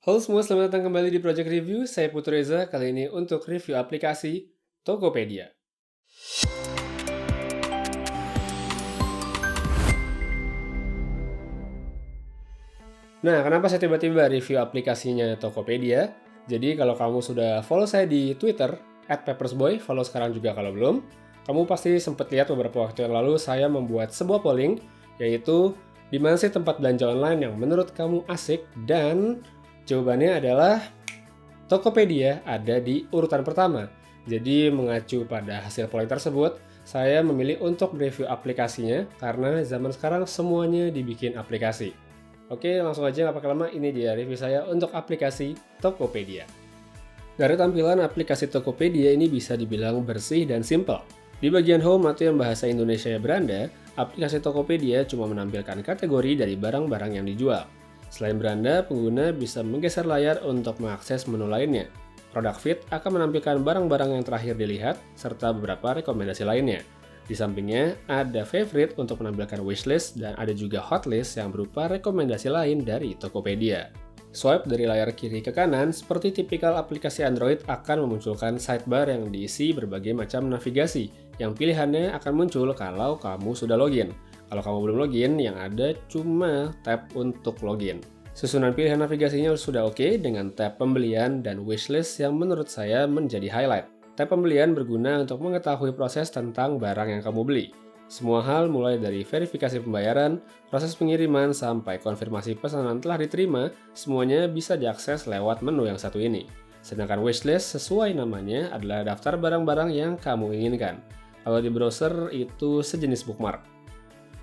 Halo semua, selamat datang kembali di Project Review. Saya Putu Reza, kali ini untuk review aplikasi Tokopedia. Nah, kenapa saya tiba-tiba review aplikasinya Tokopedia? Jadi kalau kamu sudah follow saya di Twitter, @papersboy, follow sekarang juga kalau belum, kamu pasti sempat lihat beberapa waktu yang lalu saya membuat sebuah polling, yaitu di mana sih tempat belanja online yang menurut kamu asik, dan jawabannya adalah Tokopedia ada di urutan pertama. Jadi mengacu pada hasil polling tersebut, saya memilih untuk review aplikasinya karena zaman sekarang semuanya dibikin aplikasi. Oke, langsung aja nggak pakai lama, ini dia review saya untuk aplikasi Tokopedia. Dari tampilan aplikasi Tokopedia ini bisa dibilang bersih dan simple. Di bagian home atau yang bahasa Indonesia beranda, aplikasi Tokopedia cuma menampilkan kategori dari barang-barang yang dijual. Selain beranda, pengguna bisa menggeser layar untuk mengakses menu lainnya. Product Feed akan menampilkan barang-barang yang terakhir dilihat, serta beberapa rekomendasi lainnya. Di sampingnya, ada Favorite untuk menampilkan wishlist dan ada juga Hotlist yang berupa rekomendasi lain dari Tokopedia. Swipe dari layar kiri ke kanan, seperti tipikal aplikasi Android akan memunculkan sidebar yang diisi berbagai macam navigasi, yang pilihannya akan muncul kalau kamu sudah login. Kalau kamu belum login, yang ada cuma tab untuk login. Susunan pilihan navigasinya sudah oke dengan tab pembelian dan wishlist yang menurut saya menjadi highlight. Tab pembelian berguna untuk mengetahui proses tentang barang yang kamu beli. Semua hal mulai dari verifikasi pembayaran, proses pengiriman, sampai konfirmasi pesanan telah diterima, semuanya bisa diakses lewat menu yang satu ini. Sedangkan wishlist sesuai namanya adalah daftar barang-barang yang kamu inginkan. Kalau di browser itu sejenis bookmark.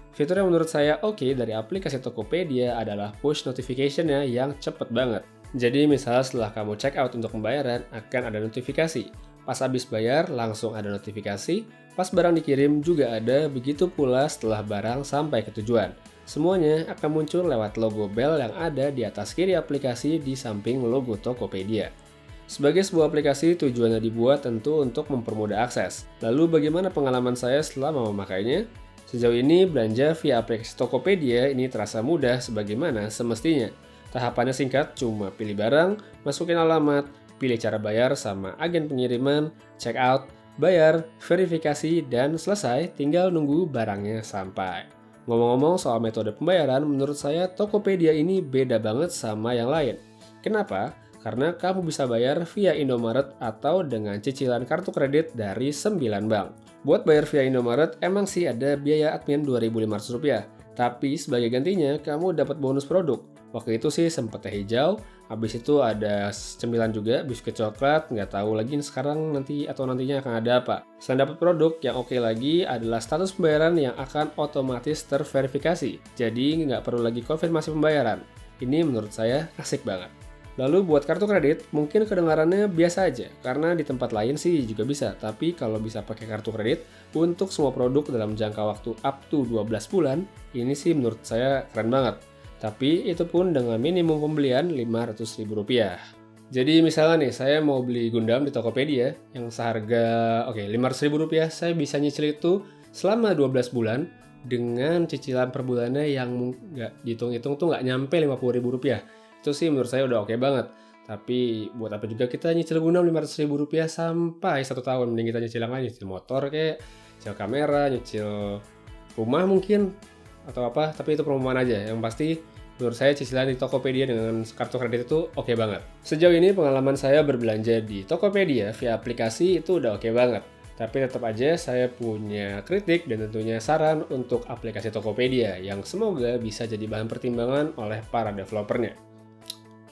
Fitur yang menurut saya oke dari aplikasi Tokopedia adalah push notification-nya yang cepet banget. Jadi misalnya setelah kamu check out untuk pembayaran, akan ada notifikasi. Pas habis bayar, langsung ada notifikasi. Pas barang dikirim juga ada, begitu pula setelah barang sampai ke tujuan. Semuanya akan muncul lewat logo bell yang ada di atas kiri aplikasi di samping logo Tokopedia. Sebagai sebuah aplikasi, tujuannya dibuat tentu untuk mempermudah akses. Lalu bagaimana pengalaman saya selama memakainya? Sejauh ini, belanja via aplikasi Tokopedia ini terasa mudah sebagaimana semestinya. Tahapannya singkat, cuma pilih barang, masukin alamat, pilih cara bayar sama agen pengiriman, check out, bayar, verifikasi, dan selesai, tinggal nunggu barangnya sampai. Ngomong-ngomong soal metode pembayaran, menurut saya Tokopedia ini beda banget sama yang lain. Kenapa? Karena kamu bisa bayar via Indomaret atau dengan cicilan kartu kredit dari 9 bank. Buat bayar via Indomaret, emang sih ada biaya admin Rp2.500, tapi sebagai gantinya kamu dapat bonus produk. Waktu itu sih sempet teh hijau, habis itu ada cemilan juga, biskuit coklat, nggak tahu lagi sekarang nantinya akan ada apa. Selain dapat produk, yang oke lagi adalah status pembayaran yang akan otomatis terverifikasi, jadi nggak perlu lagi konfirmasi pembayaran. Ini menurut saya asik banget. Lalu buat kartu kredit, mungkin kedengarannya biasa aja, karena di tempat lain sih juga bisa. Tapi kalau bisa pakai kartu kredit, untuk semua produk dalam jangka waktu up to 12 bulan, ini sih menurut saya keren banget. Tapi itu pun dengan minimum pembelian Rp500.000. Jadi misalnya nih, saya mau beli Gundam di Tokopedia, yang seharga Rp500.000, saya bisa nyicil itu selama 12 bulan, dengan cicilan per bulannya yang nggak dihitung-hitung tuh nggak nyampe Rp50.000. Itu sih menurut saya udah oke banget. Tapi buat apa juga kita nyicil Gundam Rp500.000 sampai 1 tahun. Mending kita nyicil yang lain, nyicil motor kayak, nyicil kamera, nyicil rumah mungkin, atau apa. Tapi itu perumahan aja. Yang pasti menurut saya cicilan di Tokopedia dengan kartu kredit itu oke banget. Sejauh ini pengalaman saya berbelanja di Tokopedia via aplikasi itu udah oke banget. Tapi tetap aja saya punya kritik dan tentunya saran untuk aplikasi Tokopedia yang semoga bisa jadi bahan pertimbangan oleh para developernya.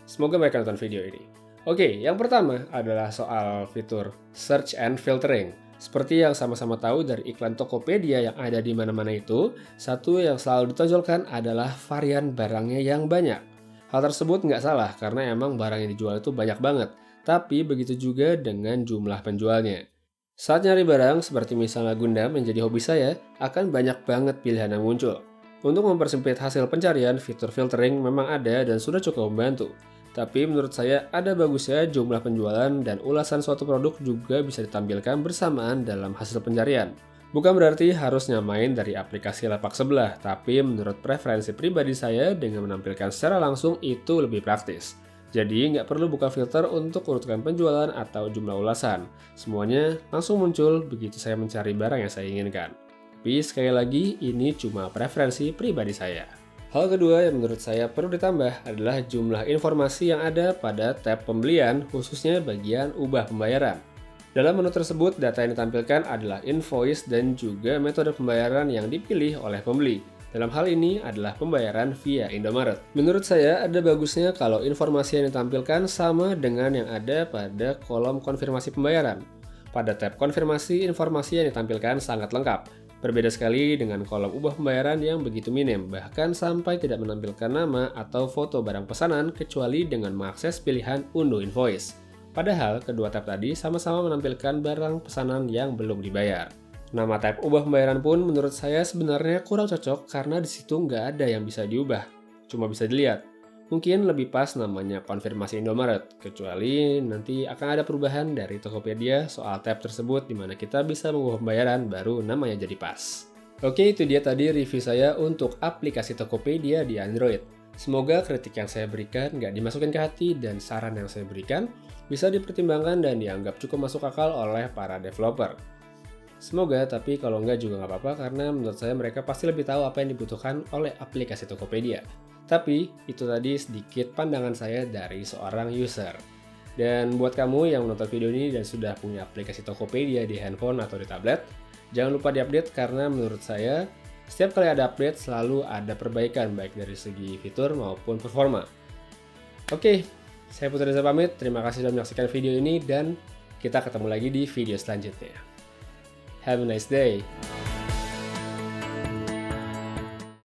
Semoga mereka nonton video ini. Oke, yang pertama adalah soal fitur Search and Filtering. Seperti yang sama-sama tahu dari iklan Tokopedia yang ada di mana-mana itu, satu yang selalu ditonjolkan adalah varian barangnya yang banyak. Hal tersebut nggak salah karena emang barang yang dijual itu banyak banget, tapi begitu juga dengan jumlah penjualnya. Saat nyari barang, seperti misalnya Gundam yang jadi hobi saya, akan banyak banget pilihan yang muncul. Untuk mempersempit hasil pencarian, fitur filtering memang ada dan sudah cukup membantu. Tapi menurut saya ada bagusnya jumlah penjualan dan ulasan suatu produk juga bisa ditampilkan bersamaan dalam hasil pencarian. Bukan berarti harus nyamain dari aplikasi lapak sebelah, tapi menurut preferensi pribadi saya dengan menampilkan secara langsung itu lebih praktis. Jadi nggak perlu buka filter untuk urutkan penjualan atau jumlah ulasan. Semuanya langsung muncul begitu saya mencari barang yang saya inginkan. Tapi sekali lagi, ini cuma preferensi pribadi saya. Hal kedua yang menurut saya perlu ditambah adalah jumlah informasi yang ada pada tab pembelian, khususnya bagian ubah pembayaran. Dalam menu tersebut, data yang ditampilkan adalah invoice dan juga metode pembayaran yang dipilih oleh pembeli. Dalam hal ini adalah pembayaran via Indomaret. Menurut saya, ada bagusnya kalau informasi yang ditampilkan sama dengan yang ada pada kolom konfirmasi pembayaran. Pada tab konfirmasi, informasi yang ditampilkan sangat lengkap. Berbeda sekali dengan kolom ubah pembayaran yang begitu minim, bahkan sampai tidak menampilkan nama atau foto barang pesanan kecuali dengan mengakses pilihan unduh invoice. Padahal, kedua tab tadi sama-sama menampilkan barang pesanan yang belum dibayar. Nama tab ubah pembayaran pun menurut saya sebenarnya kurang cocok karena di situ nggak ada yang bisa diubah, cuma bisa dilihat. Mungkin lebih pas namanya konfirmasi Indomaret, kecuali nanti akan ada perubahan dari Tokopedia soal tab tersebut di mana kita bisa mengubah pembayaran baru namanya jadi pas. Oke, itu dia tadi review saya untuk aplikasi Tokopedia di Android. Semoga kritik yang saya berikan nggak dimasukin ke hati dan saran yang saya berikan bisa dipertimbangkan dan dianggap cukup masuk akal oleh para developer. Semoga, tapi kalau nggak juga nggak apa-apa karena menurut saya mereka pasti lebih tahu apa yang dibutuhkan oleh aplikasi Tokopedia. Tapi, itu tadi sedikit pandangan saya dari seorang user. Dan buat kamu yang menonton video ini dan sudah punya aplikasi Tokopedia di handphone atau di tablet, jangan lupa diupdate karena menurut saya, setiap kali ada update selalu ada perbaikan baik dari segi fitur maupun performa. Oke, saya Putra Reza pamit, terima kasih sudah menyaksikan video ini dan kita ketemu lagi di video selanjutnya. Have a nice day.